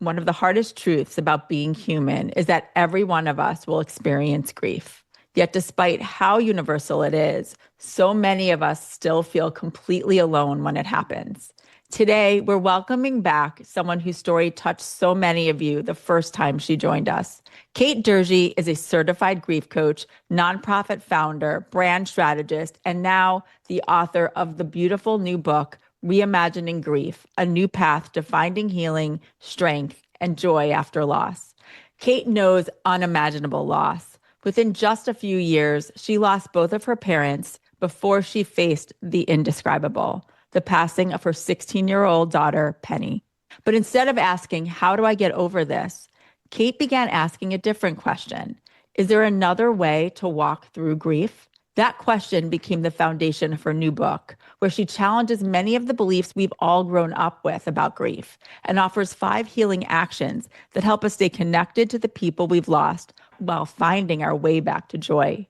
one of the hardest truths about being human is that every one of us will experience grief. Yet, despite how universal it is, so many of us still feel completely alone when it happens. Today, we're welcoming back someone whose story touched so many of you the first time she joined us. Kate Doerge is a certified grief coach, nonprofit founder, brand strategist, and now the author of the beautiful new book, Reimagining Grief, a new path to finding healing, strength, and joy after loss. Kate knows unimaginable loss. Within just a few years, she lost both of her parents before she faced the indescribable, the passing of her 16-year-old daughter, Penny. But instead of asking, how do I get over this? Kate began asking a different question. Is there another way to walk through grief? That question became the foundation of her new book, where she challenges many of the beliefs we've all grown up with about grief and offers 5 healing actions that help us stay connected to the people we've lost while finding our way back to joy.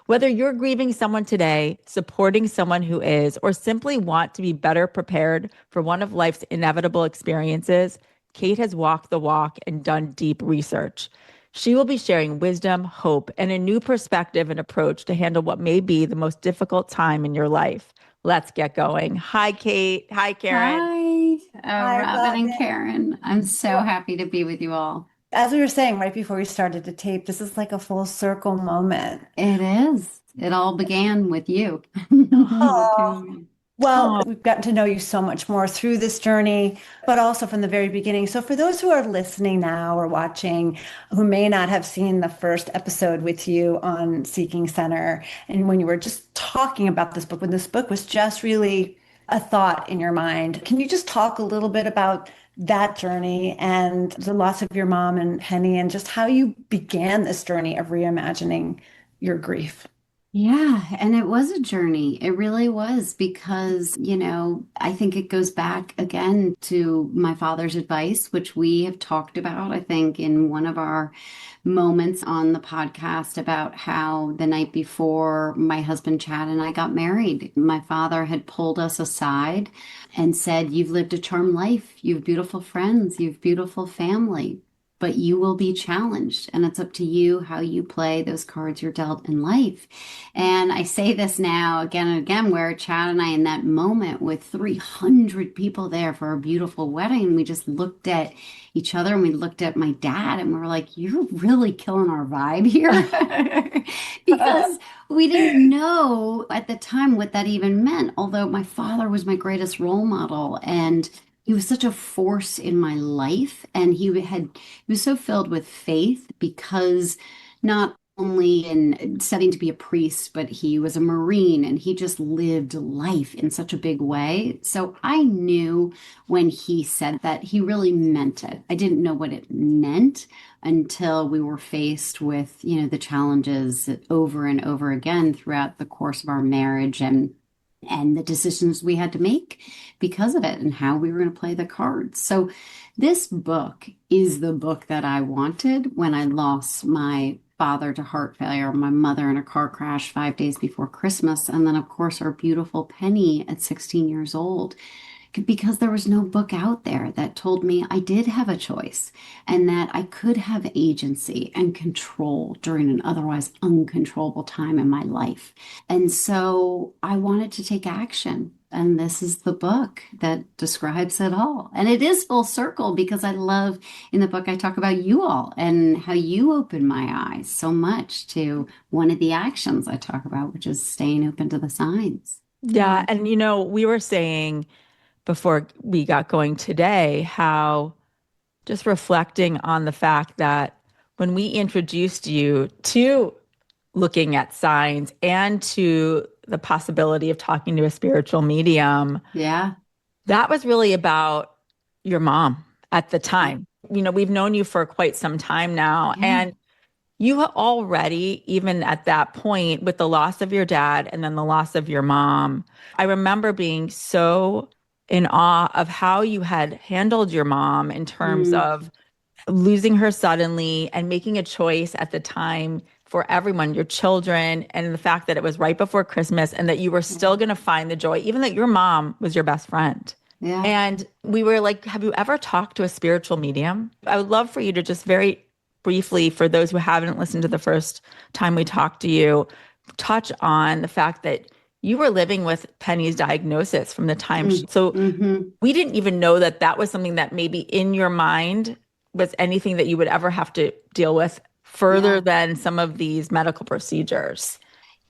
Whether you're grieving someone today, supporting someone who is, or simply want to be better prepared for one of life's inevitable experiences, Kate has walked the walk and done deep research. She will be sharing wisdom, hope, and a new perspective and approach to handle what may be the most difficult time in your life. Let's get going. Hi, Kate. Hi, Karen. Hi, Hi, Robin and Robin. Karen. I'm so happy to be with you all. As we were saying right before we started to tape, this is like a full circle moment. It is. It all began with you. The two Oh, of you. well, Oh, we've gotten to know you so much more through this journey, but also from the very beginning. So, for those who are listening now or watching who may not have seen the first episode with you on Seeking Center, and when you were just talking about this book, when this book was just really a thought in your mind, can you just talk a little bit about that journey and the loss of your mom and Penny and just how you began this journey of reimagining your grief? Yeah, and it was a journey. It really was because, I think it goes back again to my father's advice, which we have talked about, I think, in one of our moments on the podcast about how the night before my husband Chad and I got married, my father had pulled us aside and said, "You've lived a charmed life. You have beautiful friends. You have beautiful family. But you will be challenged, and it's up to you how you play those cards you're dealt in life." And I say this now again and again, where Chad and I, in that moment with 300 people there for a beautiful wedding, we just looked at each other and we looked at my dad and we were like, "You're really killing our vibe here." Because we didn't know at the time what that even meant. Although my father was my greatest role model and he was such a force in my life, and he was so filled with faith because not only in studying to be a priest, but he was a Marine and he just lived life in such a big way. So I knew when he said that he really meant it. I didn't know what it meant until we were faced with, the challenges over and over again throughout the course of our marriage and the decisions we had to make because of it and how we were going to play the cards. So this book is the book that I wanted when I lost my father to heart failure, my mother in a car crash 5 days before Christmas, and then, of course, our beautiful Penny at 16 years old. Because there was no book out there that told me I did have a choice and that I could have agency and control during an otherwise uncontrollable time in my life. And so I wanted to take action. And this is the book that describes it all. And it is full circle because I love in the book, I talk about you all and how you open my eyes so much to one of the actions I talk about, which is staying open to the signs. yeah. And, we were saying before we got going today how just reflecting on the fact that when we introduced you to looking at signs and to the possibility of talking to a spiritual medium, Yeah. that was really about your mom at the time. We've known you for quite some time now, Yeah. and you already, even at that point, with the loss of your dad and then the loss of your mom, I remember being so in awe of how you had handled your mom in terms Mm. of losing her suddenly and making a choice at the time for everyone, your children, and the fact that it was right before Christmas and that you were still going to find the joy, even that your mom was your best friend. Yeah. And we were like, have you ever talked to a spiritual medium? I would love for you to just very briefly, for those who haven't listened to the first time we talked to you, touch on the fact that you were living with Penny's diagnosis from the time so Mm-hmm. we didn't even know that that was something that maybe in your mind was anything that you would ever have to deal with further Yeah. than some of these medical procedures.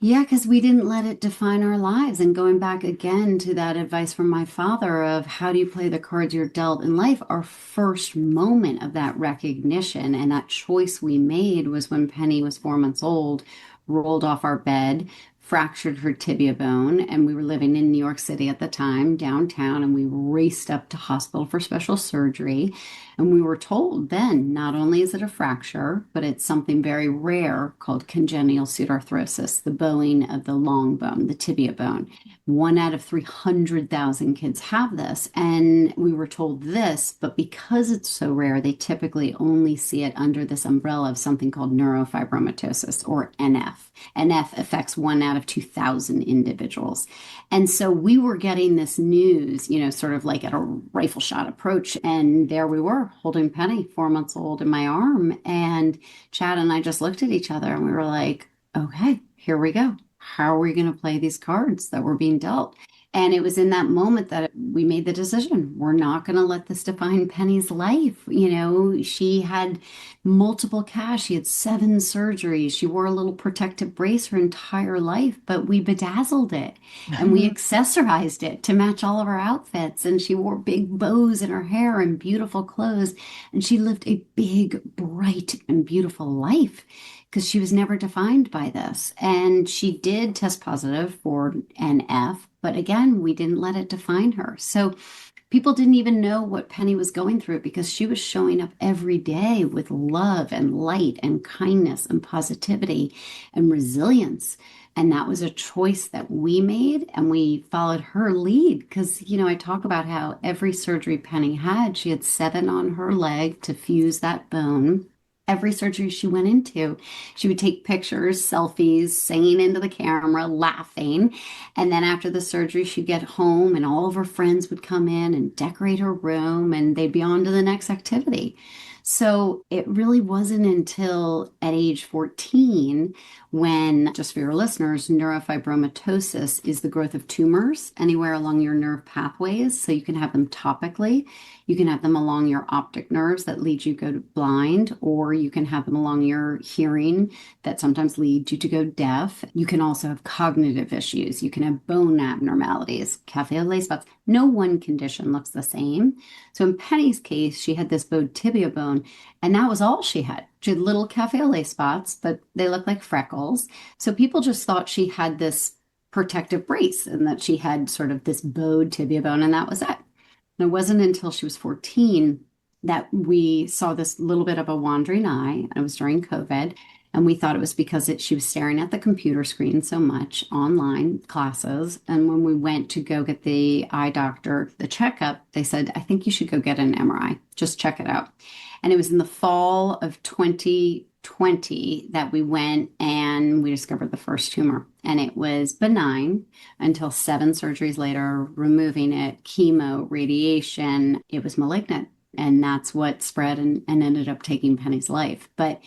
Yeah, because we didn't let it define our lives. And going back again to that advice from my father of how do you play the cards you're dealt in life, our first moment of that recognition and that choice we made was when Penny was 4 months old, rolled off our bed, fractured her tibia bone, and we were living in New York City at the time, downtown, and we raced up to hospital for special surgery. And we were told then, not only is it a fracture, but it's something very rare called congenital pseudarthrosis, the bowing of the long bone, the tibia bone. 1 out of 300,000 kids have this. And we were told this, but because it's so rare, they typically only see it under this umbrella of something called neurofibromatosis or NF. NF affects 1 out of 2,000 individuals. And so we were getting this news, sort of like at a rifle shot approach. And there we were holding Penny, 4 months old, in my arm. And Chad and I just looked at each other and we were like, okay, here we go. How are we going to play these cards that we're being dealt? And it was in that moment that we made the decision. We're not going to let this define Penny's life. She had multiple casts. She had 7 surgeries. She wore a little protective brace her entire life, but we bedazzled it and we accessorized it to match all of her outfits. And she wore big bows in her hair and beautiful clothes. And she lived a big, bright, and beautiful life because she was never defined by this. And she did test positive for NF, but again, we didn't let it define her. So people didn't even know what Penny was going through because she was showing up every day with love and light and kindness and positivity and resilience. And that was a choice that we made, and we followed her lead because, I talk about how every surgery Penny had, she had 7 on her leg to fuse that bone. Every surgery she went into, she would take pictures, selfies, singing into the camera, laughing. And then after the surgery, she'd get home and all of her friends would come in and decorate her room and they'd be on to the next activity. So it really wasn't until at age 14 when, just for your listeners, neurofibromatosis is the growth of tumors anywhere along your nerve pathways. So you can have them topically, you can have them along your optic nerves that lead you to go blind, or you can have them along your hearing that sometimes lead you to go deaf. You can also have cognitive issues. You can have bone abnormalities, cafe au lait spots. No one condition looks the same. So in Penny's case, she had this bowed tibia bone, and that was all she had. She had little cafe au lait spots, but they looked like freckles. So people just thought she had this protective brace and that she had sort of this bowed tibia bone, and that was it. And it wasn't until she was 14 that we saw this little bit of a wandering eye. It was during COVID. And we thought it was because she was staring at the computer screen so much, online classes. And when we went to go get the eye doctor, the checkup, they said, I think you should go get an MRI. Just check it out. And it was in the fall of 2020 that we went and we discovered the first tumor. And it was benign until 7 surgeries later, removing it, chemo, radiation. It was malignant. And that's what spread and ended up taking Penny's life. But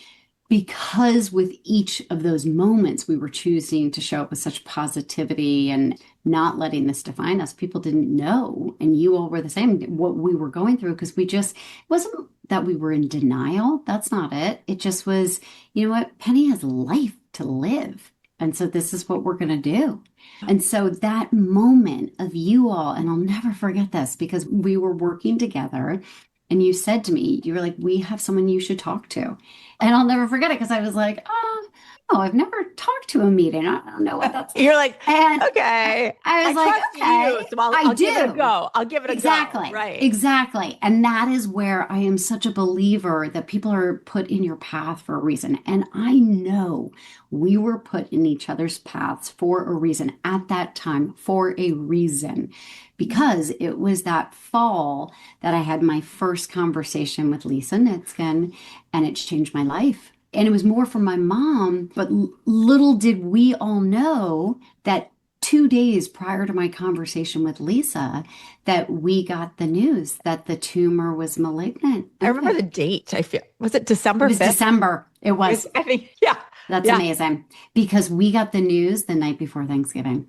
because with each of those moments, we were choosing to show up with such positivity and not letting this define us, people didn't know. And you all were the same, what we were going through, because it wasn't that we were in denial. That's not it. It just was, you know what? Penny has life to live. And so this is what we're going to do. And so that moment of you all, and I'll never forget this because we were working together. And you said to me, you were like, we have someone you should talk to. And I'll never forget it because I was like, oh, no, I've never talked to a meeting. I don't know what that's. You're like, and okay. I was like, trust okay, you, so I'll give it a do. go. I'll give it a Exactly. go. Right. Exactly. And that is where I am such a believer that people are put in your path for a reason. And I know we were put in each other's paths for a reason at that time, for a reason. Because it was that fall that I had my first conversation with Lisa Nitskin, and it changed my life. And it was more from my mom, but little did we all know that 2 days prior to my conversation with Lisa that we got the news that the tumor was malignant. I remember the date. Was it December It was 5th? December. It was. I think, yeah. That's amazing because we got the news the night before Thanksgiving.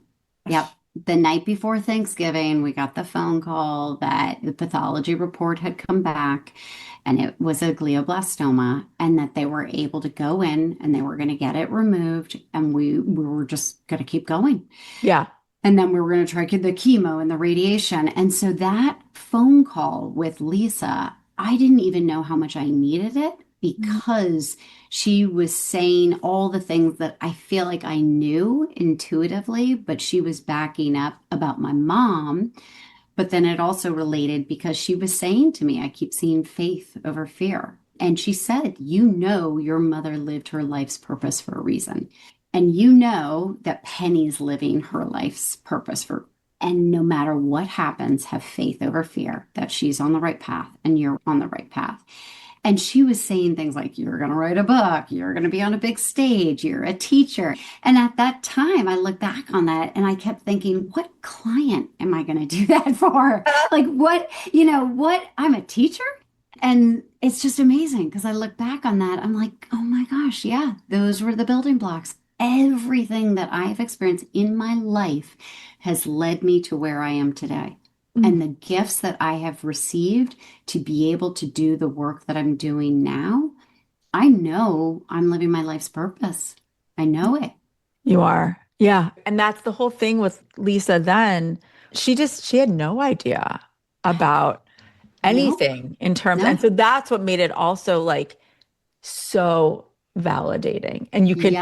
Yep. The night before Thanksgiving, we got the phone call that the pathology report had come back and it was a glioblastoma and that they were able to go in and they were going to get it removed and we were just going to keep going. Yeah. And then we were going to try the chemo and the radiation. And so that phone call with Lisa, I didn't even know how much I needed it because she was saying all the things that I feel like I knew intuitively, but she was backing up about my mom. But then it also related because she was saying to me, I keep seeing faith over fear. And she said, you know, your mother lived her life's purpose for a reason. And you know that Penny's living her life's purpose and no matter what happens, have faith over fear that she's on the right path and you're on the right path. And she was saying things like, you're going to write a book, you're going to be on a big stage, you're a teacher. And at that time, I look back on that and I kept thinking, what client am I going to do that for? Like what, I'm a teacher. And it's just amazing because I look back on that. I'm like, oh my gosh, yeah, those were the building blocks. Everything that I've experienced in my life has led me to where I am today. And the gifts that I have received to be able to do the work that I'm doing now, I know I'm living my life's purpose. I know it. You are. Yeah. And that's the whole thing with Lisa then. She had no idea about anything in terms. And so that's what made it also like so validating. And you could,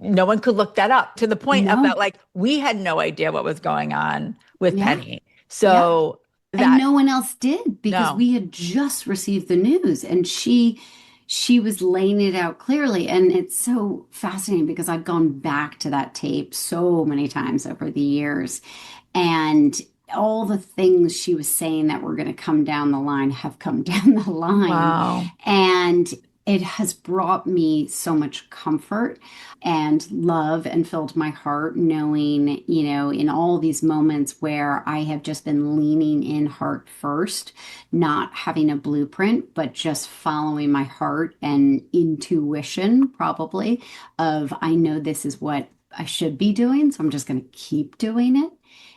no one could look that up to the point of that, like we had no idea what was going on with Penny. So and no one else did because we had just received the news and she was laying it out clearly. And it's so fascinating because I've gone back to that tape so many times over the years and all the things she was saying that were going to come down the line have come down the line. Wow. And it has brought me so much comfort and love and filled my heart knowing, in all these moments where I have just been leaning in heart first, not having a blueprint, but just following my heart and intuition probably of, I know this is what I should be doing. So I'm just going to keep doing it.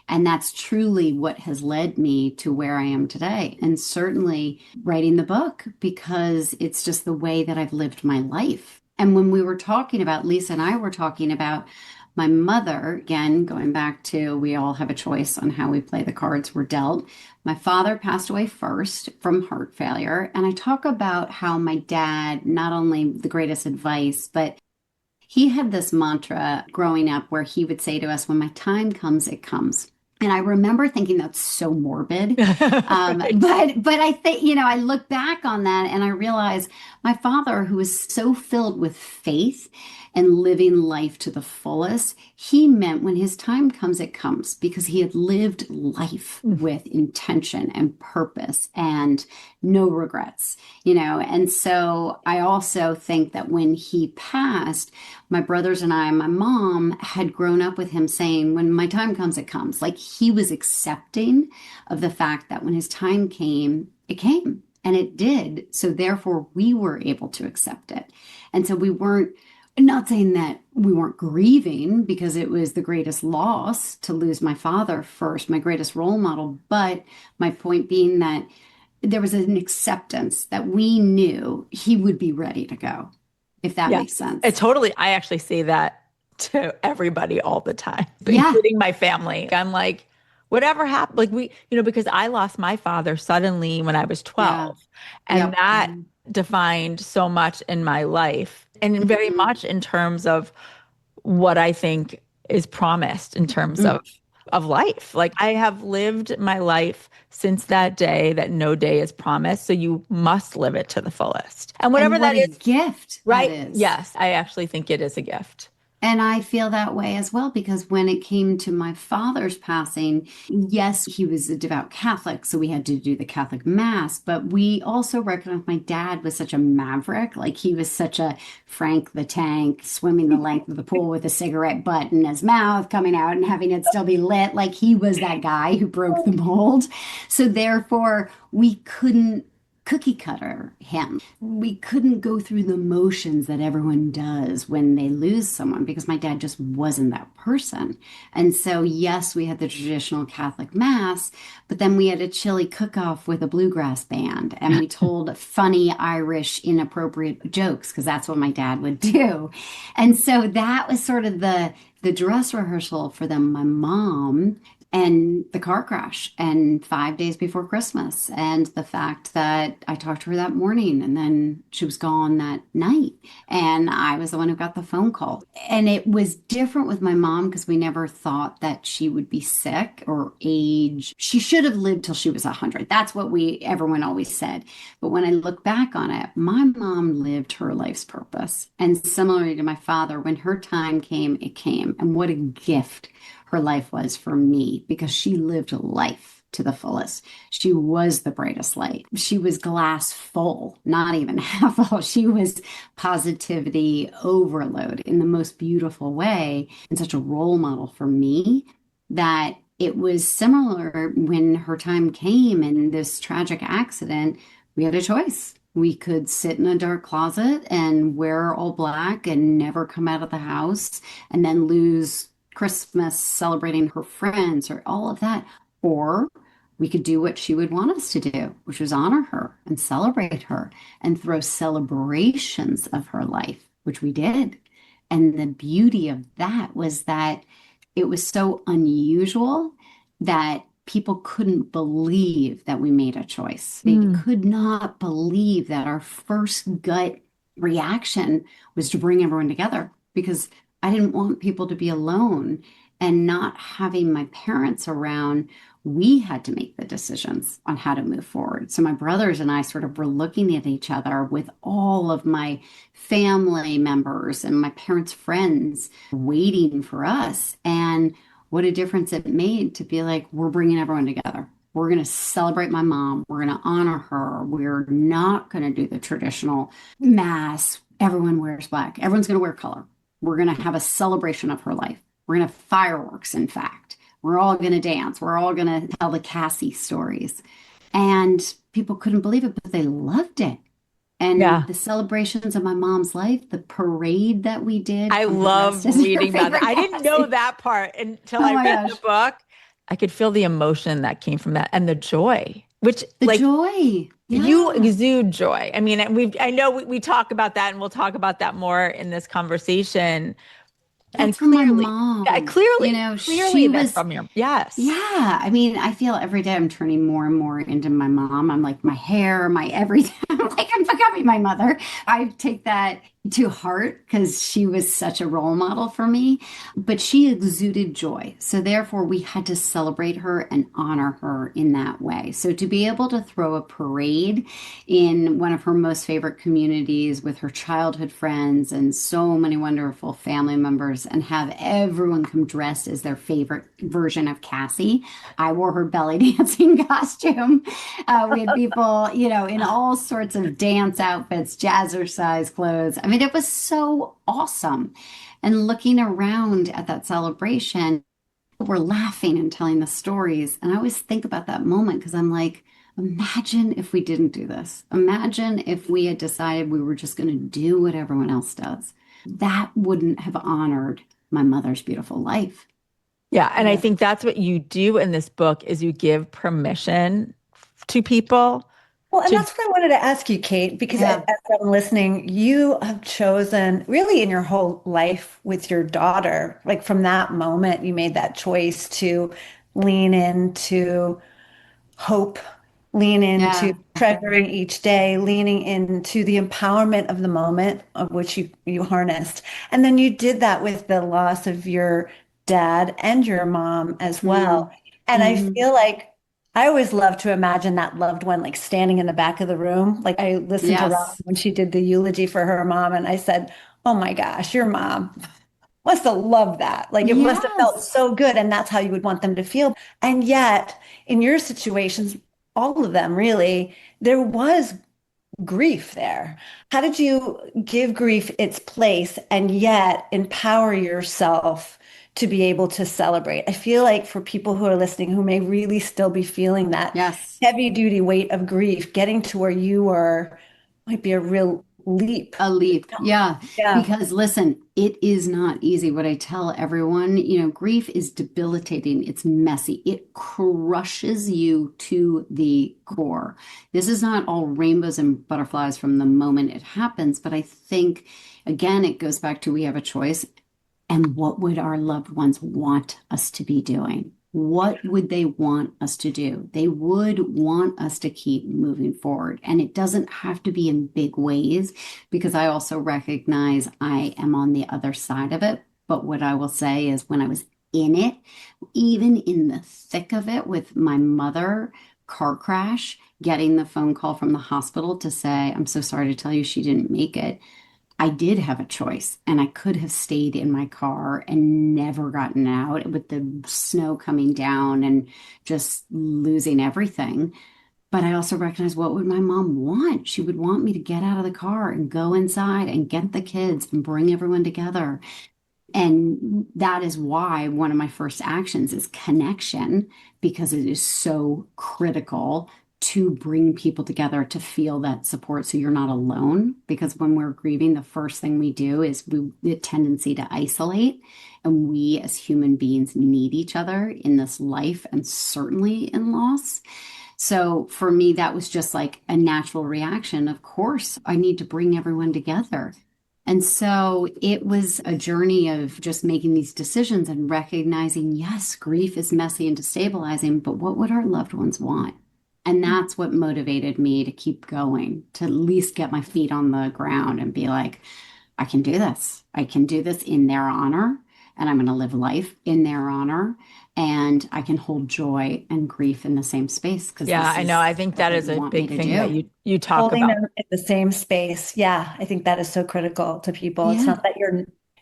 And that's truly what has led me to where I am today. And certainly writing the book because it's just the way that I've lived my life. And when we were talking about, Lisa and I were talking about my mother, again, going back to we all have a choice on how we play the cards we're dealt. My father passed away first from heart failure. And I talk about how my dad, not only the greatest advice, but he had this mantra growing up where he would say to us, when my time comes, it comes. And I remember thinking that's so morbid. But I think, I look back on that and I realize my father, who was so filled with faith and living life to the fullest, he meant when his time comes, it comes because he had lived life with intention and purpose and no regrets, And so I also think that when he passed, my brothers and I, my mom had grown up with him saying, when my time comes, it comes. Like he was accepting of the fact that when his time came, it came and it did. So therefore we were able to accept it. And so we weren't, not saying that we weren't grieving because it was the greatest loss to lose my father first, my greatest role model. But my point being that there was an acceptance that we knew he would be ready to go, if that makes sense. I actually say that to everybody all the time, including my family. I'm like, whatever happened, like because I lost my father suddenly when I was 12 and that defined so much in my life and very much in terms of what I think is promised in terms of life. Like I have lived my life since that day that no day is promised. So you must live it to the fullest. And whatever that is, gift, right? that is. Yes, I actually think it is a gift. And I feel that way as well because when it came to my father's passing, yes, he was a devout Catholic, so we had to do the Catholic Mass, but we also recognized my dad was such a maverick. Like he was such a Frank the Tank, swimming the length of the pool with a cigarette butt in his mouth, coming out and having it still be lit. Like he was that guy who broke the mold. So therefore, we couldn't cookie cutter him. We couldn't go through the motions that everyone does when they lose someone because my dad just wasn't that person. And so, yes, we had the traditional Catholic Mass, but then we had a chili cook-off with a bluegrass band and we told funny Irish inappropriate jokes because that's what my dad would do. And so that was sort of the dress rehearsal for them. My mom and the car crash and 5 days before Christmas and the fact that I talked to her that morning and then she was gone that night and I was the one who got the phone call. And it was different with my mom because we never thought that she would be sick or age. She should have lived till she was 100. That's what everyone always said. But when I look back on it, my mom lived her life's purpose. And similarly to my father, when her time came, it came. And what a gift her life was for me because she lived life to the fullest. She was the brightest light. She was glass full, not even half full. She was positivity overload in the most beautiful way and such a role model for me that it was similar when her time came and this tragic accident, we had a choice. We could sit in a dark closet and wear all black and never come out of the house and then lose Christmas celebrating her friends or all of that. Or we could do what she would want us to do, which was honor her and celebrate her and throw celebrations of her life, which we did. And the beauty of that was that it was so unusual that people couldn't believe that we made a choice. They could not believe that our first gut reaction was to bring everyone together because I didn't want people to be alone and not having my parents around. We had to make the decisions on how to move forward. So my brothers and I sort of were looking at each other with all of my family members and my parents' friends waiting for us. And what a difference it made to be like, we're bringing everyone together. We're going to celebrate my mom. We're going to honor her. We're not going to do the traditional mass. Everyone wears black. Everyone's going to wear color. We're going to have a celebration of her life. We're going to have fireworks, in fact. We're all going to dance. We're all going to tell the Cassie stories. And people couldn't believe it, but they loved it. And the celebrations of my mom's life, the parade that we did. I love reading about that. I didn't know that part until I read the book. I could feel the emotion that came from that and the joy, which joy. Yeah. You exude joy. I mean, I know we talk about that and we'll talk about that more in this conversation. That's from my mom. Clearly, she was from your, yes. Yeah. I mean, I feel every day I'm turning more and more into my mom. I'm like my hair, my everything. I'm like, I'm becoming my mother. I take that to heart because she was such a role model for me, but she exuded joy. So therefore we had to celebrate her and honor her in that way. So to be able to throw a parade in one of her most favorite communities with her childhood friends and so many wonderful family members and have everyone come dressed as their favorite version of Cassie. I wore her belly dancing costume. We had people, in all sorts of dance outfits, jazzercise clothes. I mean, it was so awesome. And looking around at that celebration, we're laughing and telling the stories. And I always think about that moment because I'm like, imagine if we didn't do this. Imagine if we had decided we were just going to do what everyone else does. That wouldn't have honored my mother's beautiful life. Yeah. And I think that's what you do in this book is you give permission to people. Well, and that's what I wanted to ask you, Kate, because as I'm listening, you have chosen really in your whole life with your daughter, like from that moment, you made that choice to lean into hope, lean into treasuring each day, leaning into the empowerment of the moment of which you harnessed. And then you did that with the loss of your dad and your mom as well. And I feel like I always love to imagine that loved one like standing in the back of the room. Like I listened to Rob when she did the eulogy for her mom and I said, oh my gosh, your mom. must have loved that. Like it must have felt Yes. so good. And that's how you would want them to feel. And yet, in your situations, all of them really, there was grief there. How did you give grief its place and yet empower yourself to be able to celebrate? I feel like for people who are listening who may really still be feeling that Yes. heavy duty weight of grief, getting to where you were might be a real leap. A leap. Yeah. Yeah. Because listen, it is not easy. What I tell everyone, grief is debilitating. It's messy. It crushes you to the core. This is not all rainbows and butterflies from the moment it happens. But I think, again, it goes back to we have a choice. And what would our loved ones want us to be doing? What would they want us to do? They would want us to keep moving forward. And it doesn't have to be in big ways because I also recognize I am on the other side of it. But what I will say is when I was in it, even in the thick of it with my mother, car crash, getting the phone call from the hospital to say, I'm so sorry to tell you she didn't make it. I did have a choice and I could have stayed in my car and never gotten out with the snow coming down and just losing everything. But I also recognize what would my mom want? She would want me to get out of the car and go inside and get the kids and bring everyone together. And that is why one of my first actions is connection, because it is so critical to bring people together to feel that support so you're not alone. Because when we're grieving, the first thing we do is the tendency to isolate. And we as human beings need each other in this life and certainly in loss. So for me, that was just like a natural reaction. Of course, I need to bring everyone together. And so it was a journey of just making these decisions and recognizing, yes, grief is messy and destabilizing, but what would our loved ones want? And that's what motivated me to keep going, to at least get my feet on the ground and be like, I can do this. I can do this in their honor, and I'm going to live life in their honor, and I can hold joy and grief in the same space because Yeah, this I know. is I think what that they is a want me big to thing that do. you talk Holding about. them in the same space. Yeah, I think that is so critical to people. It's Yeah. not that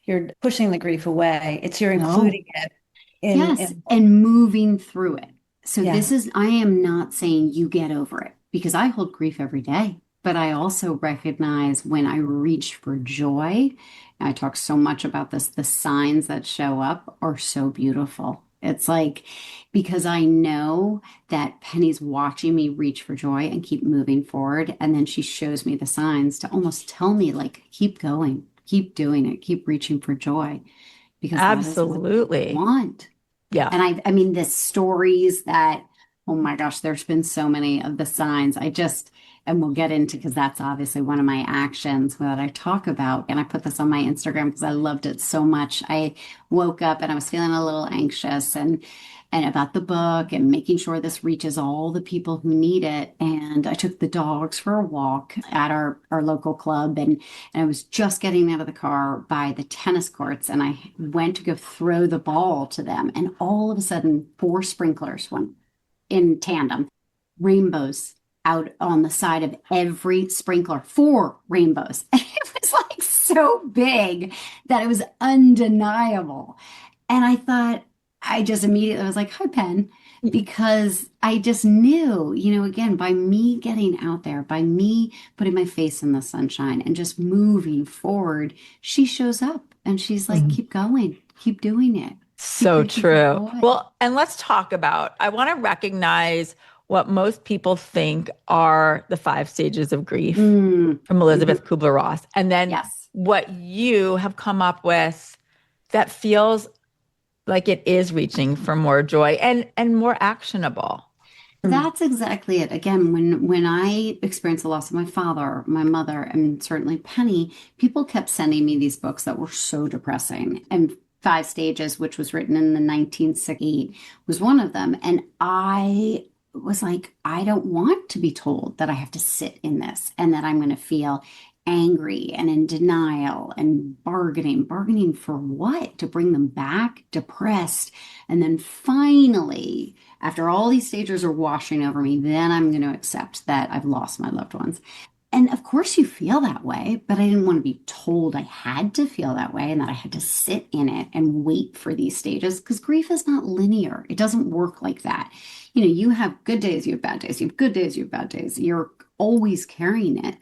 you're pushing the grief away. It's you're No. including it Yes, in and moving through it. So yeah. I am not saying you get over it because I hold grief every day, but I also recognize when I reach for joy, I talk so much about this, the signs that show up are so beautiful. It's like because I know that Penny's watching me reach for joy and keep moving forward. And then she shows me the signs to almost tell me, like, keep going, keep doing it, keep reaching for joy, because that is what they Absolutely. want. Yeah. And I mean, the stories that, oh my gosh, there's been so many of the signs. And we'll get into, because that's obviously one of my actions that I talk about. And I put this on my Instagram because I loved it so much. I woke up and I was feeling a little anxious and about the book and making sure this reaches all the people who need it. And I took the dogs for a walk at our local club, and I was just getting out of the car by the tennis courts, and I went to go throw the ball to them. And all of a sudden, four sprinklers went in tandem, rainbows out on the side of every sprinkler, four rainbows. It was like so big that it was undeniable. And I thought, I just immediately was like, hi, Pen, because I just knew, again, by me getting out there, by me putting my face in the sunshine and just moving forward, she shows up and she's like, Mhm. keep going, keep doing it, keep So reaching for true. joy. Well, and let's talk about, I want to recognize what most people think are the five stages of grief Mm, from mhm. Elizabeth Kubler-Ross, and then Yes. what you have come up with that feels like it is reaching for more joy and more actionable. That's exactly it. Again, when I experienced the loss of my father, my mother, and certainly Penny, people kept sending me these books that were so depressing. And Five Stages, which was written in the 1968, was one of them. And I was like, I don't want to be told that I have to sit in this and that I'm going to feel angry and in denial and bargaining. Bargaining for what? To bring them back, depressed. And then finally, after all these stages are washing over me, then I'm going to accept that I've lost my loved ones. And of course you feel that way, but I didn't want to be told I had to feel that way and that I had to sit in it and wait for these stages, because grief is not linear. It doesn't work like that. You know, you have good days, you have bad days, you have good days, you have bad days. You're always carrying it.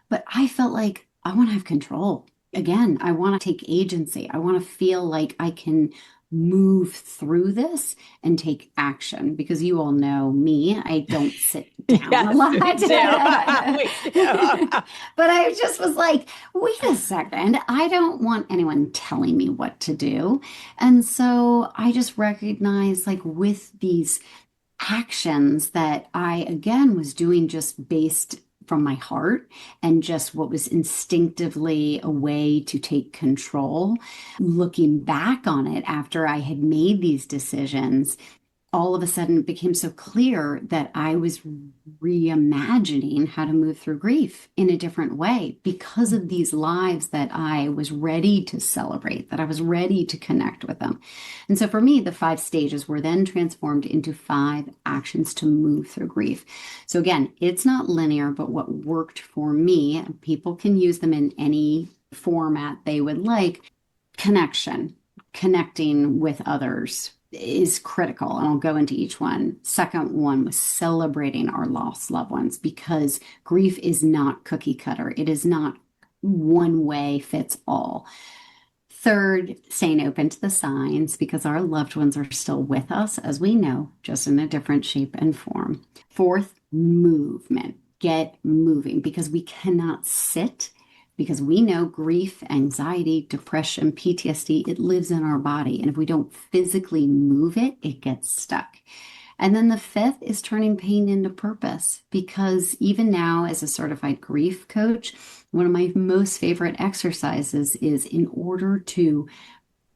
But I felt like I want to have control. Again, I want to take agency. I want to feel like I can move through this and take action, because you all know me, I don't sit down a Yes, lot. we do. We do. But I just was like, wait a second, I don't want anyone telling me what to do. And so I just recognized, like, with these actions that I, again, was doing just based from my heart and just what was instinctively a way to take control. Looking back on it after I had made these decisions, all of a sudden it became so clear that I was reimagining how to move through grief in a different way because of these lives that I was ready to celebrate, that I was ready to connect with them. And so for me, the 5 stages were then transformed into 5 actions to move through grief. So again, it's not linear, but what worked for me, people can use them in any format they would like. Connection, connecting with others is critical, and I'll go into each one. Second one was celebrating our lost loved ones, because grief is not cookie cutter. It is not one way fits all. Third, staying open to the signs, because our loved ones are still with us, as we know, just in a different shape and form. Fourth, movement. Get moving, because we cannot sit, because we know grief, anxiety, depression, PTSD, it lives in our body. And if we don't physically move it, it gets stuck. And then the 5th is turning pain into purpose, because even now, as a certified grief coach, one of my most favorite exercises is, in order to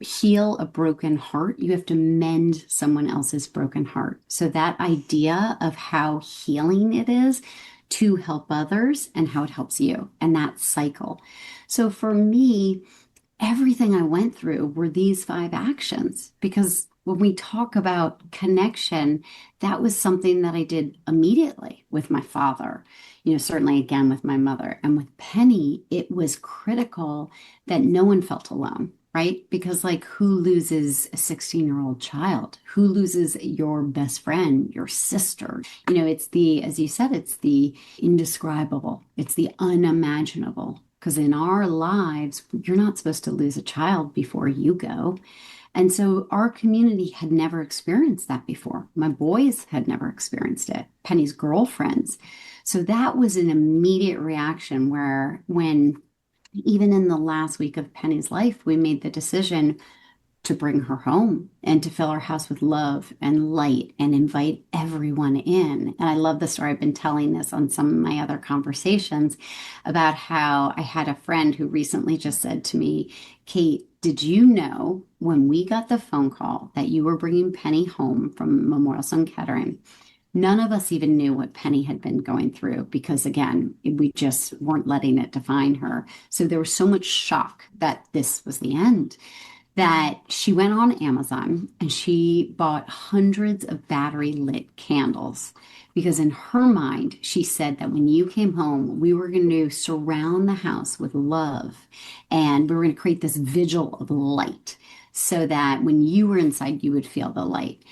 heal a broken heart, you have to mend someone else's broken heart. So that idea of how healing it is to help others and how it helps you, and that cycle. So for me, everything I went through were these 5 actions, because when we talk about connection, that was something that I did immediately with my father, you know, certainly again with my mother. And with Penny, it was critical that no one felt alone, right? Because, like, who loses a 16-year-old child? Who loses your best friend, your sister? You know, it's the, as you said, it's the indescribable, it's the unimaginable. Because in our lives, you're not supposed to lose a child before you go. And so our community had never experienced that before. My boys had never experienced it, Penny's girlfriends. So that was an immediate reaction where, when even in the last week of Penny's life, we made the decision to bring her home and to fill our house with love and light and invite everyone in. And I love the story. I've been telling this on some of my other conversations about how I had a friend who recently just said to me, Kate, did you know when we got the phone call that you were bringing Penny home from Memorial Sloan Kettering? None of us even knew what Penny had been going through, because, again, we just weren't letting it define her. So there was so much shock that this was the end, that she went on Amazon and she bought hundreds of battery lit candles, because in her mind, she said that when you came home, we were going to surround the house with love, and we were going to create this vigil of light so that when you were inside, you would feel the light.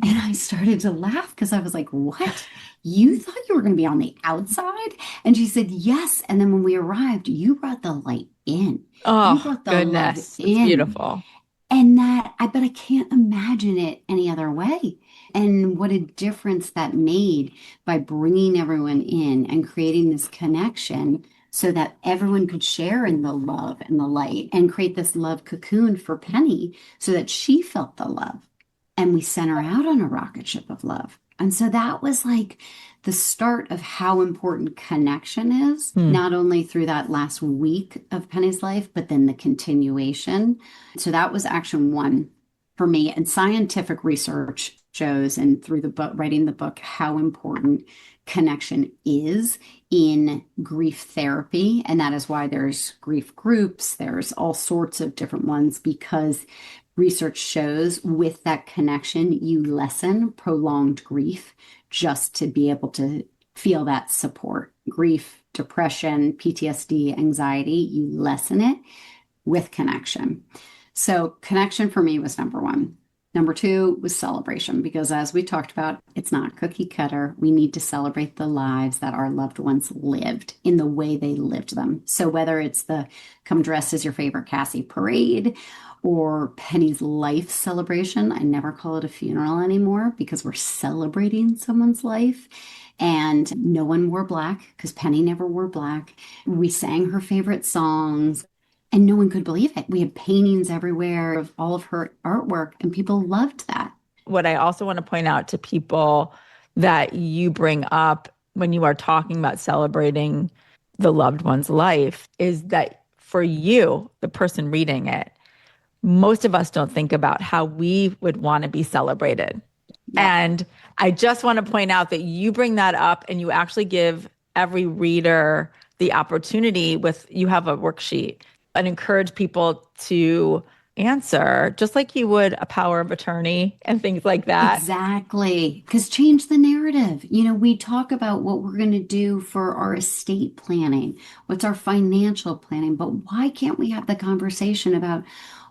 And I started to laugh, because I was like, what? You thought you were going to be on the outside? And she said, yes. And then when we arrived, you brought the light in. You Oh, brought the love goodness. It's in. beautiful. And that, but I can't imagine it any other way. And what a difference that made by bringing everyone in and creating this connection so that everyone could share in the love and the light, and create this love cocoon for Penny so that she felt the love. And we sent her out on a rocket ship of love. And so that was like the start of how important connection is, not only through that last week of Penny's life, but then the continuation. So that was action 1 for me. And scientific research shows, and through the book, writing the book, how important connection is in grief therapy. And that is why there's grief groups. There's all sorts of different ones, because research shows with that connection, you lessen prolonged grief just to be able to feel that support. Grief depression, PTSD, anxiety, you lessen it with connection. So connection for me was number one. Number two was celebration, because as we talked about, it's not cookie cutter. We need to celebrate the lives that our loved ones lived in the way they lived them. So whether it's the come dressed as your favorite Cassie parade or Penny's life celebration, I never call it a funeral anymore because we're celebrating someone's life. And no one wore black because Penny never wore black. We sang her favorite songs. And no one could believe it. We had paintings everywhere of all of her artwork, and people loved that. What I also want to point out to people that you bring up when you are talking about celebrating the loved one's life is that for you, the person reading it, most of us don't think about how we would want to be celebrated. Yeah. And I just want to point out that you bring that up and you actually give every reader the opportunity you have a worksheet and encourage people to answer just like you would a power of attorney and things like that. Exactly. Because change the narrative. We talk about what we're going to do for our estate planning, what's our financial planning, but why can't we have the conversation about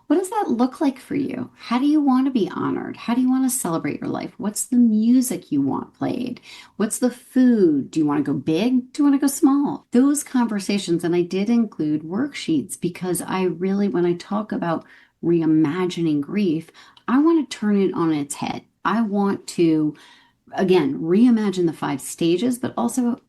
what does that look like for you? How do you want to be honored? How do you want to celebrate your life? What's the music you want played? What's the food? Do you want to go big? Do you want to go small? Those conversations. And I did include worksheets because I really, when I talk about reimagining grief, I want to turn it on its head. I want to, again, reimagine the 5 stages, but also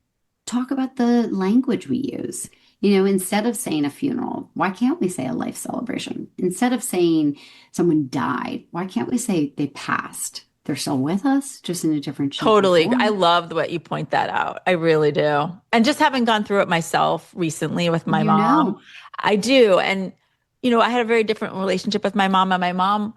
talk about the language we use. Instead of saying a funeral, why can't we say a life celebration? Instead of saying someone died, why can't we say they passed? They're still with us, just in a different shape. Totally. I love the way you point that out. I really do. And just having gone through it myself recently with my mom, I do. And, I had a very different relationship with my mom. And my mom,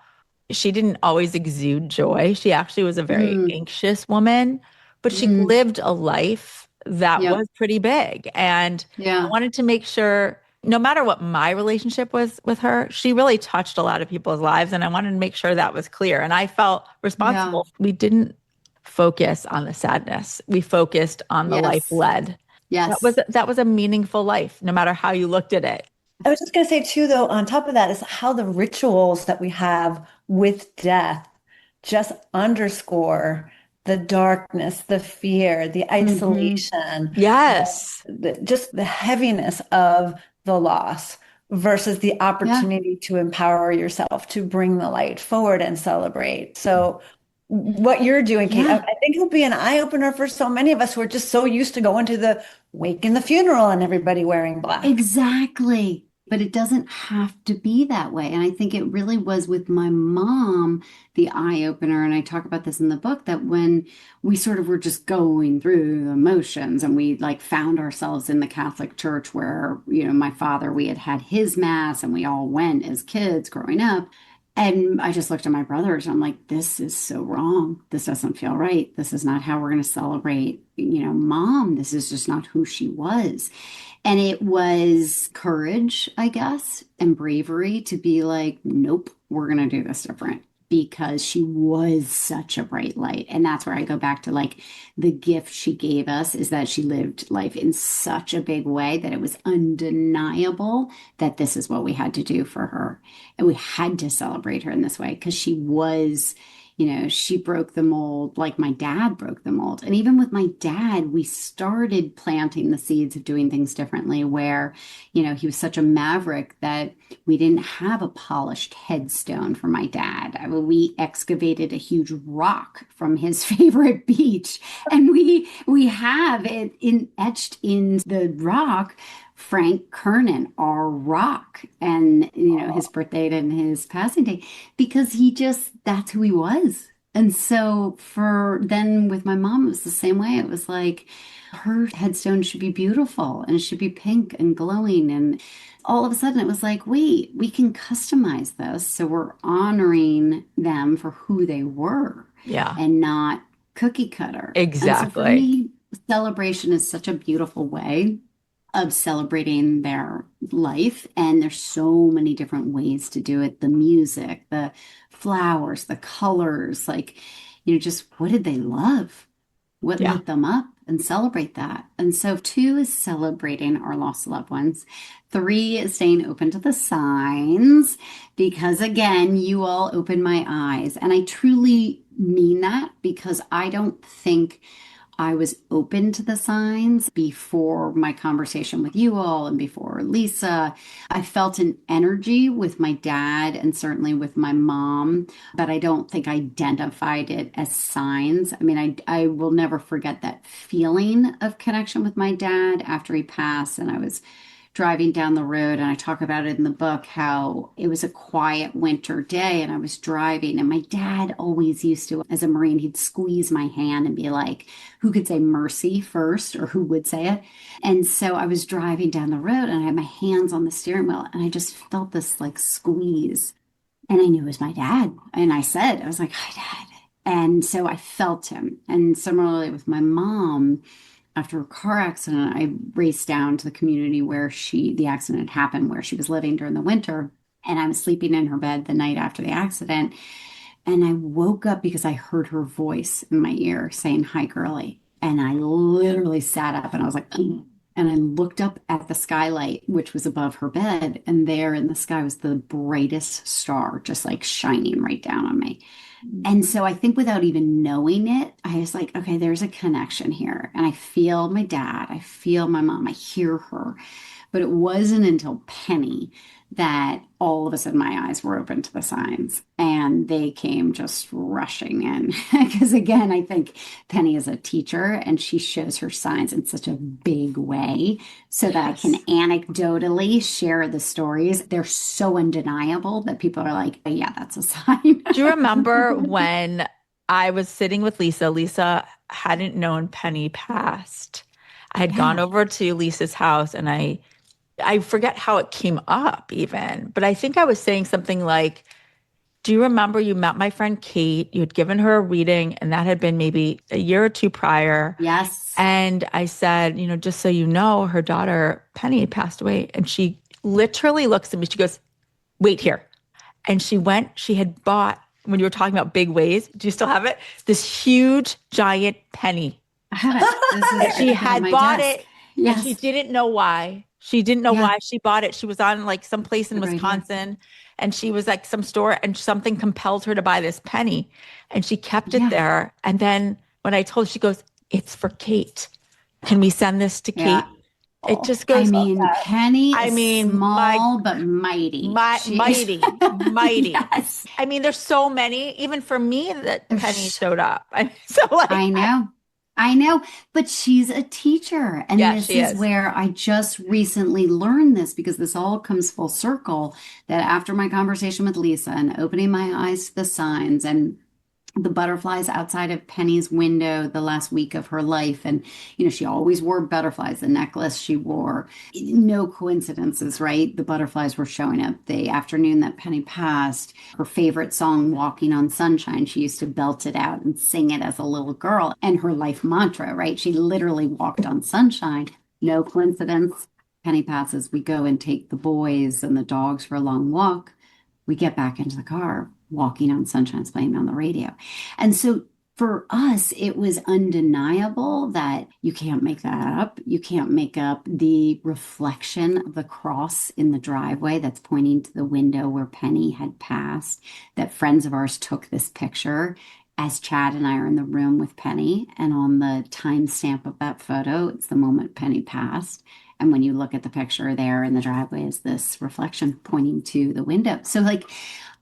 she didn't always exude joy. She actually was a very anxious woman, but she lived a life that was pretty big. And I wanted to make sure, no matter what my relationship was with her, she really touched a lot of people's lives. And I wanted to make sure that was clear. And I felt responsible. Yeah. We didn't focus on the sadness. We focused on the life led. Yes. That was a meaningful life, no matter how you looked at it. I was just going to say too, though, on top of that is how the rituals that we have with death just underscore the darkness, the fear, the isolation. Yes. Just the heaviness of the loss versus the opportunity to empower yourself, to bring the light forward and celebrate. So what you're doing, Kate, I think it'll be an eye-opener for so many of us who are just so used to going to the wake and the funeral and everybody wearing black. Exactly. But it doesn't have to be that way. And I think it really was with my mom, the eye opener. And I talk about this in the book, that when we sort of were just going through the motions and we found ourselves in the Catholic Church where, my father, we had his mass and we all went as kids growing up. And I just looked at my brothers and I'm like, this is so wrong. This doesn't feel right. This is not how we're going to celebrate, Mom. This is just not who she was. And it was courage, I guess, and bravery to be like, nope, we're going to do this different, because she was such a bright light. And that's where I go back to the gift she gave us is that she lived life in such a big way that it was undeniable that this is what we had to do for her. And we had to celebrate her in this way because she was, she broke the mold like my dad broke the mold. And even with my dad, we started planting the seeds of doing things differently where, he was such a maverick that we didn't have a polished headstone for my dad. We excavated a huge rock from his favorite beach. And we have it etched in the rock, Frank Kernan, our rock, and his birthday and his passing day, because that's who he was. And so then with my mom, it was the same way. It was like her headstone should be beautiful and it should be pink and glowing. And all of a sudden it was like, wait, we can customize this. So we're honoring them for who they were. Yeah. And not cookie cutter. Exactly. And so for me, celebration is such a beautiful way of celebrating their life. And there's so many different ways to do it. The music, the flowers, the colors, just what did they love? What lit them up? and celebrate that. And so 2 is celebrating our lost loved ones. 3 is staying open to the signs because, again, you all opened my eyes. And I truly mean that because I don't think I was open to the signs before my conversation with you all and before Lisa. I felt an energy with my dad and certainly with my mom, but I don't think I identified it as signs. I mean, I will never forget that feeling of connection with my dad after he passed. And I was driving down the road, and I talk about it in the book, how it was a quiet winter day and I was driving, and my dad always used to, as a Marine, he'd squeeze my hand and be like, who could say mercy first, or who would say it? And so I was driving down the road and I had my hands on the steering wheel and I just felt this like squeeze, and I knew it was my dad. And I was like, hi, Dad. And so I felt him. And similarly with my mom, after a car accident, I raced down to the community where the accident had happened, where she was living during the winter. And I was sleeping in her bed the night after the accident. And I woke up because I heard her voice in my ear saying, hi, girlie. And I literally sat up and I was like, "Ugh." And I looked up at the skylight, which was above her bed. And there in the sky was the brightest star, just like shining right down on me. And so I think without even knowing it, I was like, okay, there's a connection here. And I feel my dad, I feel my mom, I hear her. But it wasn't until Penny that all of a sudden my eyes were open to the signs, and they came just rushing in. Because again, I think Penny is a teacher and she shows her signs in such a big way so that I can anecdotally share the stories. They're so undeniable that people are like, oh, yeah, that's a sign. Do you remember when I was sitting with Lisa? Lisa hadn't known Penny passed. I had gone over to Lisa's house, and I forget how it came up even, but I think I was saying something like, do you remember you met my friend Kate? You had given her a reading, and that had been maybe a year or 2 prior. Yes. And I said, just so you know, her daughter Penny passed away. And she literally looks at me. She goes, wait here. And she had bought, when you were talking about big ways, do you still have it? This huge, giant penny. She had bought it. Yes. And she didn't know why. She didn't know why she bought it. She was on like some place in Wisconsin, and she was like some store, and something compelled her to buy this penny, and she kept it there. And then when I told her, she goes, it's for Kate. Can we send this to Kate? It just goes. Penny is small but mighty. Mighty. Yes. I mean, there's so many, even for me, that Penny showed up. I know, but she's a teacher. And this is where I just recently learned this, because this all comes full circle, that after my conversation with Lisa and opening my eyes to the signs and the butterflies outside of Penny's window the last week of her life. And, she always wore butterflies, the necklace she wore. No coincidences, right? The butterflies were showing up the afternoon that Penny passed. Her favorite song, Walking on Sunshine, she used to belt it out and sing it as a little girl. And her life mantra, right? She literally walked on sunshine. No coincidence. Penny passes. We go and take the boys and the dogs for a long walk. We get back into the car. Walking on Sunshine's playing on the radio. And so for us, it was undeniable that you can't make that up. You can't make up the reflection of the cross in the driveway that's pointing to the window where Penny had passed, that friends of ours took this picture as Chad and I are in the room with Penny. And on the timestamp of that photo, it's the moment Penny passed. And when you look at the picture there in the driveway, is this reflection pointing to the window. So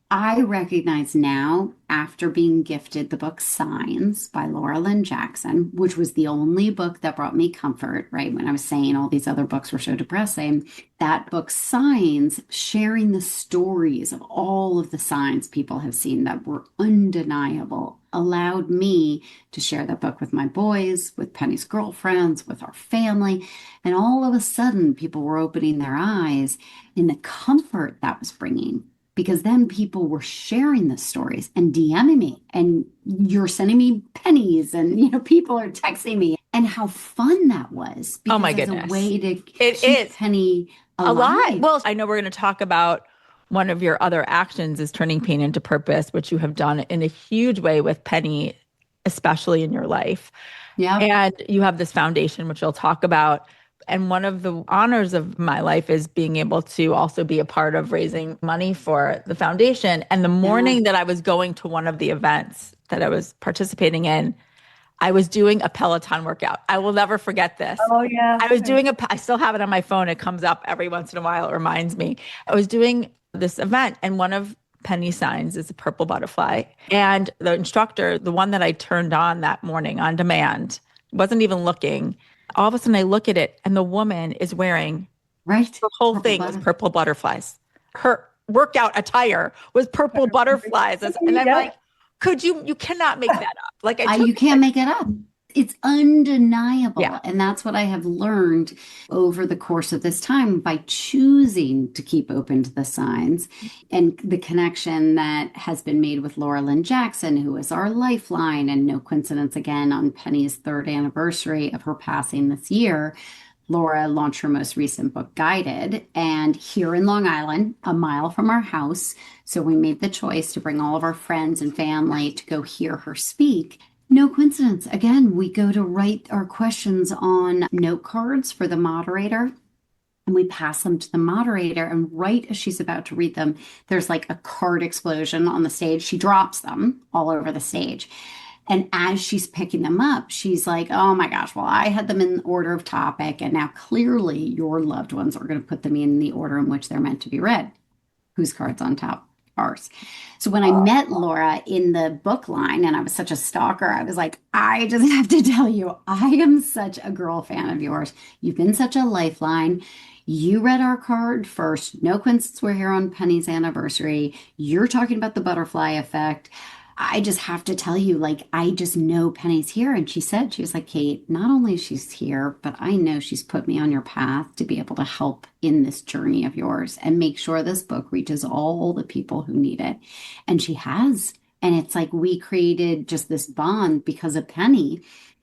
I recognize now, after being gifted the book Signs by Laura Lynn Jackson, which was the only book that brought me comfort, right? When I was saying all these other books were so depressing, that book Signs, sharing the stories of all of the signs people have seen that were undeniable, allowed me to share that book with my boys, with Penny's girlfriends, with our family. And all of a sudden, people were opening their eyes in the comfort that was bringing. Because then people were sharing the stories and DMing me, and you're sending me pennies, and people are texting me, and how fun that was. Oh my goodness! It's a way to keep Penny alive. Well, I know we're going to talk about one of your other actions is turning pain into purpose, which you have done in a huge way with Penny especially in your life. Yeah. And you have this foundation, which we'll talk about. And one of the honors of my life is being able to also be a part of raising money for the foundation. And the morning that I was going to one of the events that I was participating in, I was doing a Peloton workout. I will never forget this. Oh, yeah. I still have it on my phone. It comes up every once in a while. It reminds me. I was doing this event, and one of Penny's signs is a purple butterfly. And the instructor, the one that I turned on that morning on demand, wasn't even looking. All of a sudden I look at it, and the woman is wearing, Right. the whole Purple thing was butterfly. purple butterflies. Her workout attire was purple butterflies. And I'm Yeah. like, you cannot make that up. Like You can't make it up. It's undeniable. Yeah. And that's what I have learned over the course of this time by choosing to keep open to the signs and the connection that has been made with Laura Lynn Jackson, who is our lifeline. And no coincidence, again, on Penny's 3rd anniversary of her passing this year, Laura launched her most recent book, Guided, and here in Long Island, a mile from our house. So we made the choice to bring all of our friends and family to go hear her speak. No coincidence. Again, we go to write our questions on note cards for the moderator, and we pass them to the moderator. And right as she's about to read them, there's like a card explosion on the stage. She drops them all over the stage. And as she's picking them up, she's like, oh my gosh, well, I had them in order of topic. And now clearly your loved ones are going to put them in the order in which they're meant to be read. Whose card's on top? Ours. So when I met Laura in the book line, and I was such a stalker, I was like, I just have to tell you, I am such a girl fan of yours. You've been such a lifeline. You read our card first. No coincidence we're here on Penny's anniversary. You're talking about the butterfly effect. I just have to tell you, like, I just know Penny's here. And she was like, Kate, not only is she's here, but I know she's put me on your path to be able to help in this journey of yours and make sure this book reaches all the people who need it. And she has. And it's like we created just this bond because of Penny.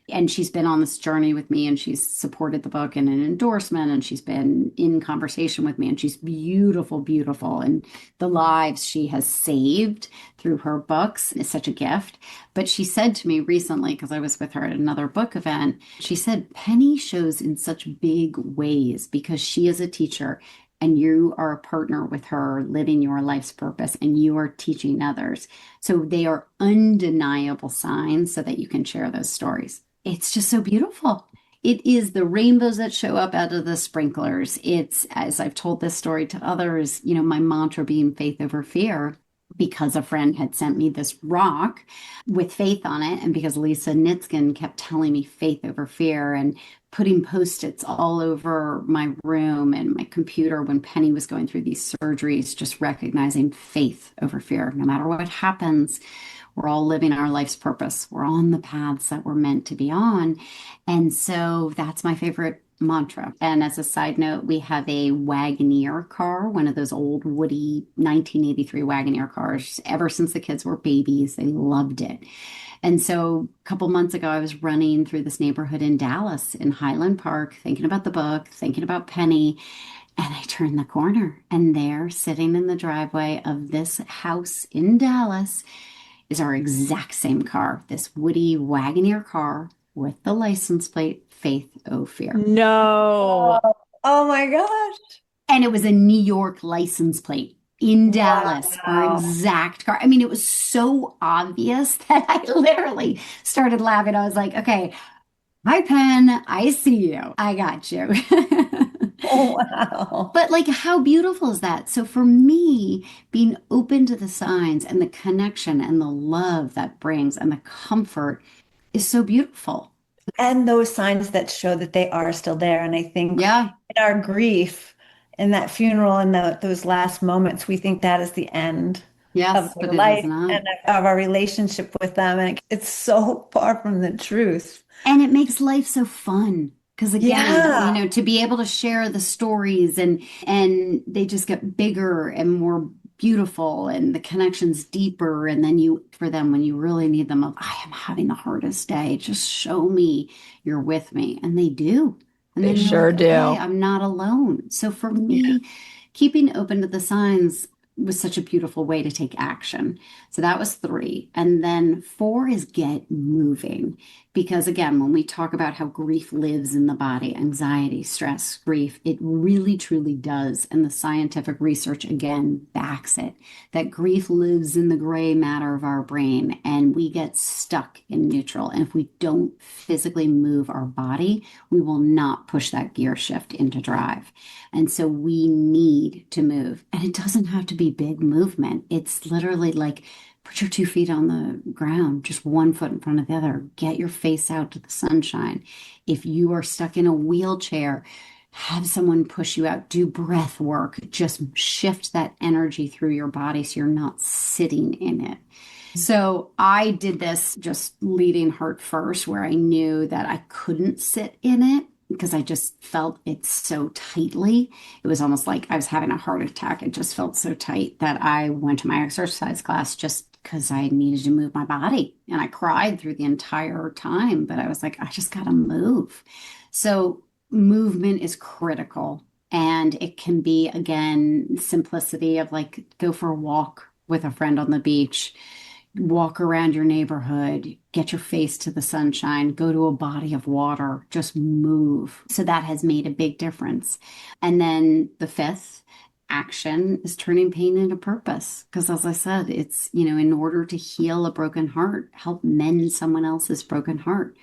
And she's been on this journey with me, and she's supported the book in an endorsement, and she's been in conversation with me, and she's beautiful, beautiful. And the lives she has saved through her books is such a gift. But she said to me recently, because I was with her at another book event, she said, Penny shows in such big ways because she is a teacher and you are a partner with her living your life's purpose and you are teaching others. So they are undeniable signs so that you can share those stories. It's just so beautiful. It is the rainbows that show up out of the sprinklers. It's, as I've told this story to others, my mantra being faith over fear, because a friend had sent me this rock with faith on it. And because Lisa Nitskin kept telling me faith over fear and putting Post-its all over my room and my computer when Penny was going through these surgeries, just recognizing faith over fear. No matter what happens, we're all living our life's purpose. We're on the paths that we're meant to be on. And so that's my favorite mantra. And as a side note, we have a Wagoneer car, one of those old woody 1983 Wagoneer cars. Ever since the kids were babies, they loved it. And so a couple months ago, I was running through this neighborhood in Dallas, in Highland Park, thinking about the book, thinking about Penny. And I turned the corner, and there, sitting in the driveway of this house in Dallas, is our exact same car, this woody Wagoneer car with the license plate, Faith O Fear. No. Oh my gosh. And it was a New York license plate in Dallas, our Wow. exact car. I mean, it was so obvious that I literally started laughing. I was like, okay, hi, Penn, I see you. I got you. Oh, wow. But like, how beautiful is that? So for me, being open to the signs and the connection and the love that brings and the comfort is so beautiful. And those signs that show that they are still there. And I think Yeah. in our grief, in that funeral and those last moments, we think that is the end Yes, of but their it life is not. and of our relationship with them. And it's so far from the truth. And it makes life so fun. Because again, Yeah. to be able to share the stories and they just get bigger and more beautiful and the connections deeper. And then for them, when you really need them, I am having the hardest day. Just show me you're with me. And they do. And They then you're sure like, do. okay, I'm not alone. So for me, keeping open to the signs was such a beautiful way to take action. So that was 3. And then 4 is get moving. Because again, when we talk about how grief lives in the body, anxiety, stress, grief, it really truly does. And the scientific research again backs it, that grief lives in the gray matter of our brain and we get stuck in neutral. And if we don't physically move our body, we will not push that gear shift into drive. And so we need to move. And it doesn't have to be big movement. It's literally like put your 2 feet on the ground, just 1 foot in front of the other. Get your face out to the sunshine. If you are stuck in a wheelchair, have someone push you out. Do breath work. Just shift that energy through your body so you're not sitting in it. So I did this just leading heart first, where I knew that I couldn't sit in it because I just felt it so tightly. It was almost like I was having a heart attack. It just felt so tight that I went to my exercise class just because I needed to move my body. And I cried through the entire time, but I was like, I just got to move. So movement is critical. And it can be, again, simplicity of like go for a walk with a friend on the beach, walk around your neighborhood, get your face to the sunshine, go to a body of water, just move. So that has made a big difference. And then the 5th action is turning pain into purpose. Because as I said, it's, in order to heal a broken heart, help mend someone else's broken heart.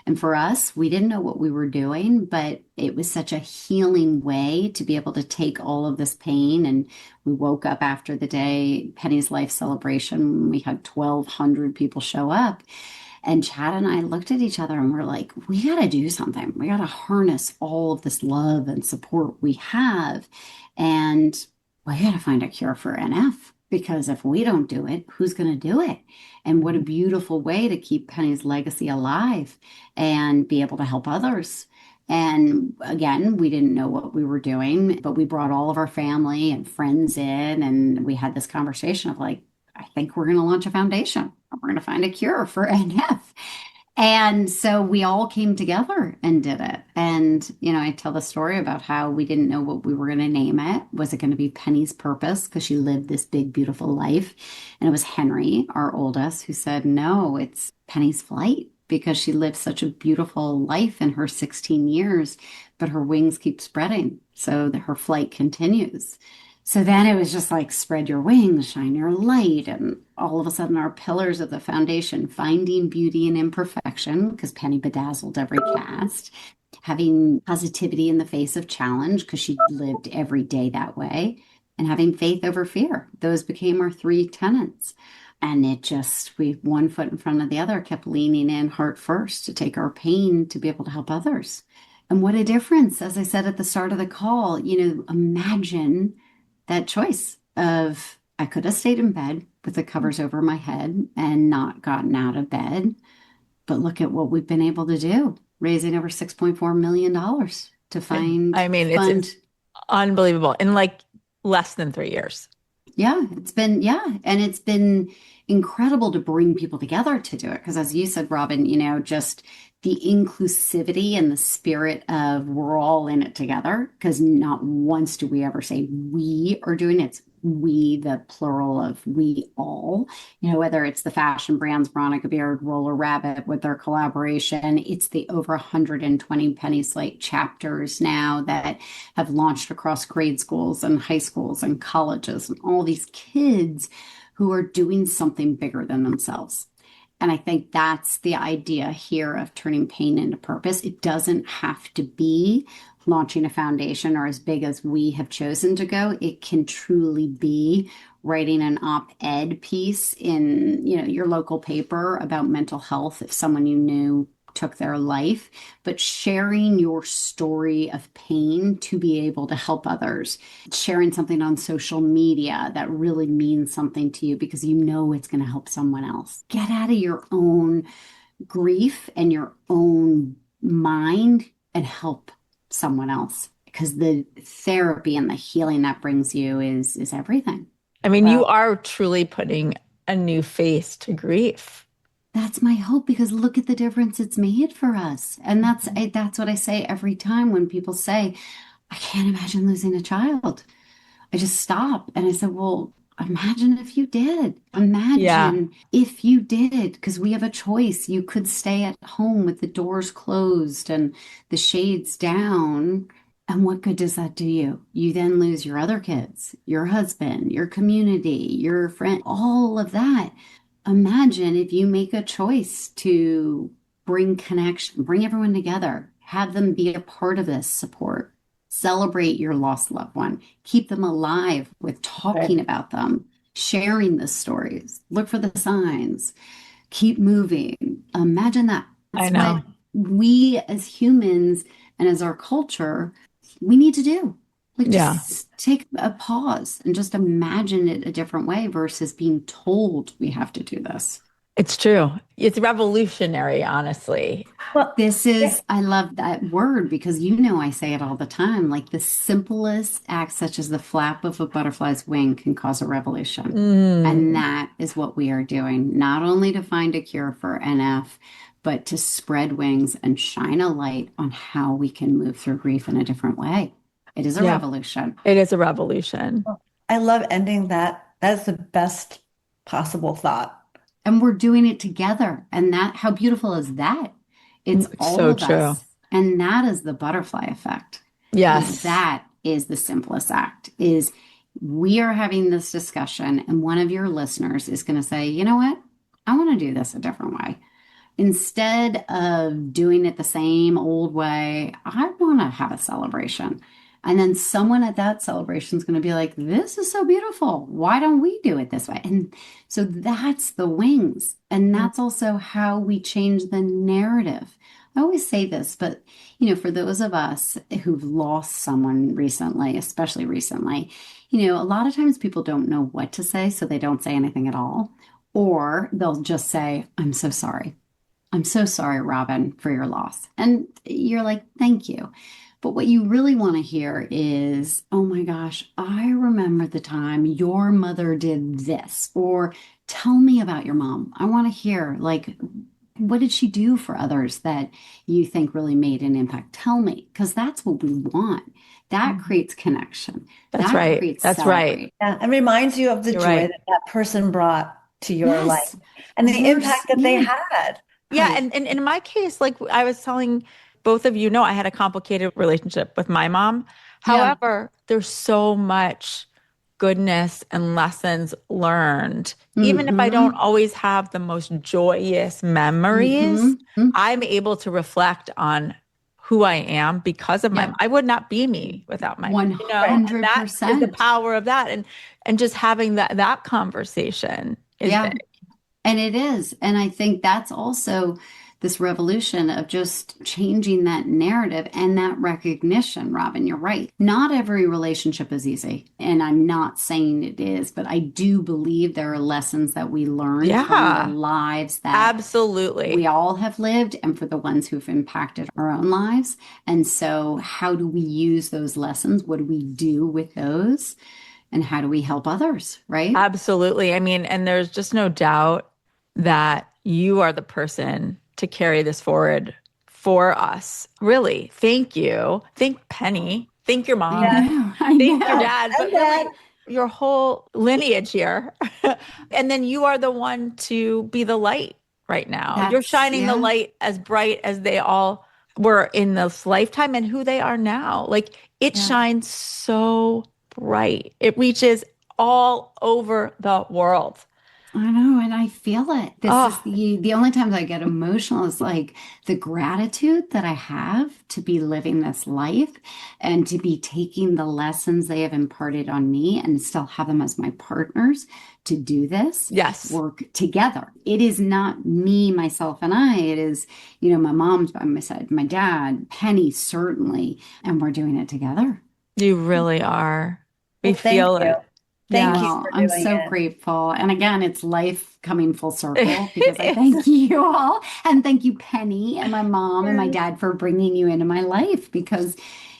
And for us, we didn't know what we were doing, but it was such a healing way to be able to take all of this pain. And we woke up after the day, Penny's life celebration. We had 1,200 people show up. And Chad and I looked at each other and we're like, we got to do something. We got to harness all of this love and support we have. And we got to find a cure for NF. Because if we don't do it, who's going to do it? And what a beautiful way to keep Penny's legacy alive and be able to help others. And again, we didn't know what we were doing, but we brought all of our family and friends in, and we had this conversation of like, I think we're going to launch a foundation. We're going to find a cure for NF. And so we all came together and did it. And, I tell the story about how we didn't know what we were going to name it. Was it going to be Penny's Purpose? Because she lived this big, beautiful life. And it was Henry, our oldest, who said, no, it's Penny's Flight, because she lived such a beautiful life in her 16 years, but her wings keep spreading. So that her flight continues. So then it was just like, spread your wings, shine your light. And all of a sudden our pillars of the foundation, finding beauty in imperfection, because Penny bedazzled every cast, having positivity in the face of challenge, because she lived every day that way, and having faith over fear. Those became our 3 tenets. And we 1 foot in front of the other, kept leaning in heart first to take our pain to be able to help others. And what a difference, as I said at the start of the call, imagine that choice of I could have stayed in bed with the covers over my head and not gotten out of bed. But look at what we've been able to do, raising over $6.4 million to fund. It's unbelievable in like less than 3 years. Yeah, and it's been incredible to bring people together to do it. Because as you said, Robin, just the inclusivity and the spirit of we're all in it together. Because not once do we ever say we are doing it. It's we, the plural of we all, whether it's the fashion brands, Veronica Beard, Roller Rabbit with their collaboration, it's the over 120 Penny Slate chapters now that have launched across grade schools and high schools and colleges and all these kids who are doing something bigger than themselves. And I think that's the idea here of turning pain into purpose. It doesn't have to be launching a foundation or as big as we have chosen to go. It can truly be writing an op-ed piece in, your local paper about mental health if someone you knew took their life, but sharing your story of pain to be able to help others, sharing something on social media that really means something to you because it's going to help someone else. Get out of your own grief and your own mind and help someone else, because the therapy and the healing that brings you is everything. You are truly putting a new face to grief. That's my hope, because look at the difference it's made for us. And that's what I say every time when people say, I can't imagine losing a child. I just stop and I said, well, imagine if you did. Yeah. Imagine if you did, because we have a choice. You could stay at home with the doors closed and the shades down. And what good does that do you? You then lose your other kids, your husband, your community, your friend, all of that. Imagine if you make a choice to bring connection, bring everyone together, have them be a part of this support, celebrate your lost loved one, keep them alive with talking Right. about them, sharing the stories, look for the signs, keep moving. Imagine that. I That's what know. we as humans and as our culture, we need to do. Like Yeah. just take a pause and just imagine it a different way versus being told we have to do this. It's true. It's revolutionary, honestly. Well, This yeah. is, I love that word because I say it all the time. Like the simplest act, such as the flap of a butterfly's wing, can cause a revolution. And Mm, that is what we are doing, not only to find a cure for NF, but to spread wings and shine a light on how we can move through grief in a different way. It is a yeah, revolution. it is a revolution. I love ending that. That is the best possible thought. And we're doing it together. And that, how beautiful is that? It's It's all so of true. us. And that is the butterfly effect. Is Yes. that is the simplest act is we are having this discussion and one of your listeners is going to say, you know what? I want to do this a different way. Instead of doing it the same old way, I want to have a celebration. And then someone at that celebration is going to be like, this is so beautiful. Why don't we do it this way? And so that's the wings. And that's also how we change the narrative. I always say this, but for those of us who've lost someone recently, especially recently, a lot of times people don't know what to say, so they don't say anything at all. Or they'll just say, I'm so sorry. I'm so sorry, Robin, for your loss. And you're like, thank you. But what you really want to hear is, oh my gosh, I remember the time your mother did this, or tell me about your mom. I want to hear, like, what did she do for others that you think really made an impact? Tell me, because that's what we want. That creates connection. That's That right. creates That's right. celebrate. Yeah, it reminds you of the You're joy right. that that person brought to your life Yes. and the impact that they Yeah. had. Yeah, Right. and in my case, like I was telling both of you, no, I had a complicated relationship with my mom. Yeah. However, there's so much goodness and lessons learned. Even if I don't Mm-hmm. always have the most joyous memories, Mm-hmm. I'm able to reflect on who I am because of my, Yep. I would not be me without my, and that is the 100%. power of that. And just having that conversation is big. Yeah. And it is. And I think that's also this revolution of just changing that narrative and that recognition, Robin. You're right. Not every relationship is easy. And I'm not saying it is, but I do believe there are lessons that we learn from the Yeah, lives that we absolutely. all have lived and for the ones who've impacted our own lives. And so, how do we use those lessons? What do we do with those? And how do we help others? Right? Absolutely. I mean, and there's just no doubt that you are the person to carry this forward for us. Really. Thank you. Thank Penny. Thank your I mom. Yeah. know. I Thank your know. dad. But And that, really, your whole lineage here. And then you are the one to be the light right now. You're shining the Yeah. light as bright as they all were in this lifetime and who they are now. Like it Yeah. shines so bright. It reaches all over the world. I know, and I feel it. This is Oh, the only times I get emotional is like the gratitude that I have to be living this life and to be taking the lessons they have imparted on me and still have them as my partners to do this yes. work together. It is not me, myself, and I. It is, my mom's by my side, my dad, Penny, certainly, and we're doing it together. You really are. We well, thank feel you. it. Thank you Yes. Well, for I'm doing so it. grateful. And again, it's life coming full circle because I It is. thank you all. And thank you, Penny, and my mom and my Yes. dad for bringing you into my life because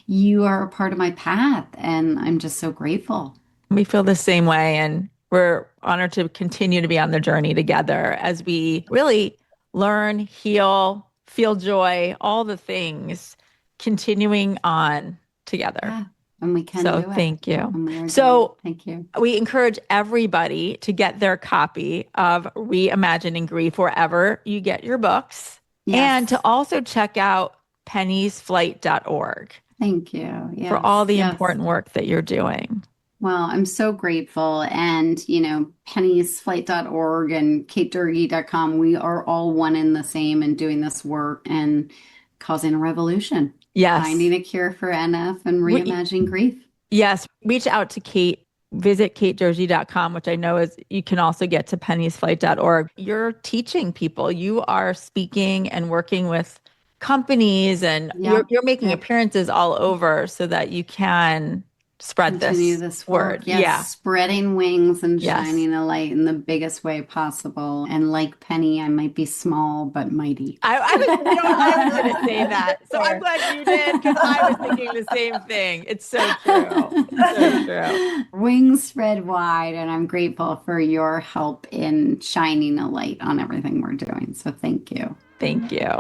you are a part of my path. And I'm just so grateful. We feel the same way, and we're honored to continue to be on the journey together as we really learn, heal, feel joy, all the things continuing on together. Yeah. And we can So do it. thank you. And we are doing So it. Thank you. we encourage everybody to get their copy of Reimagining Grief wherever you get your books, and Yes. to also check out pennysflight.org Thank you. Yes. for all the Yes. important work that you're doing. Well, I'm so grateful. And, pennysflight.org and katedoerge.com, we are all one and the same in doing this work and causing a revolution. Yes. Finding a cure for NF and reimagining grief. Yes. Reach out to Kate. Visit katedoerge.com, which I know is, you can also get to pennysflight.org. You're teaching people. You are speaking and working with companies, and Yep. you're making Yep. appearances all over so that you can spread Continue this this work. word. Yes, Yeah. spreading wings and Yes. shining a light in the biggest way possible. And like Penny, I might be small but mighty. I was going to say that. So I'm glad you did, because I was thinking the same thing. It's so true. It's so true. Wings spread wide, and I'm grateful for your help in shining a light on everything we're doing. So thank you. Thank you.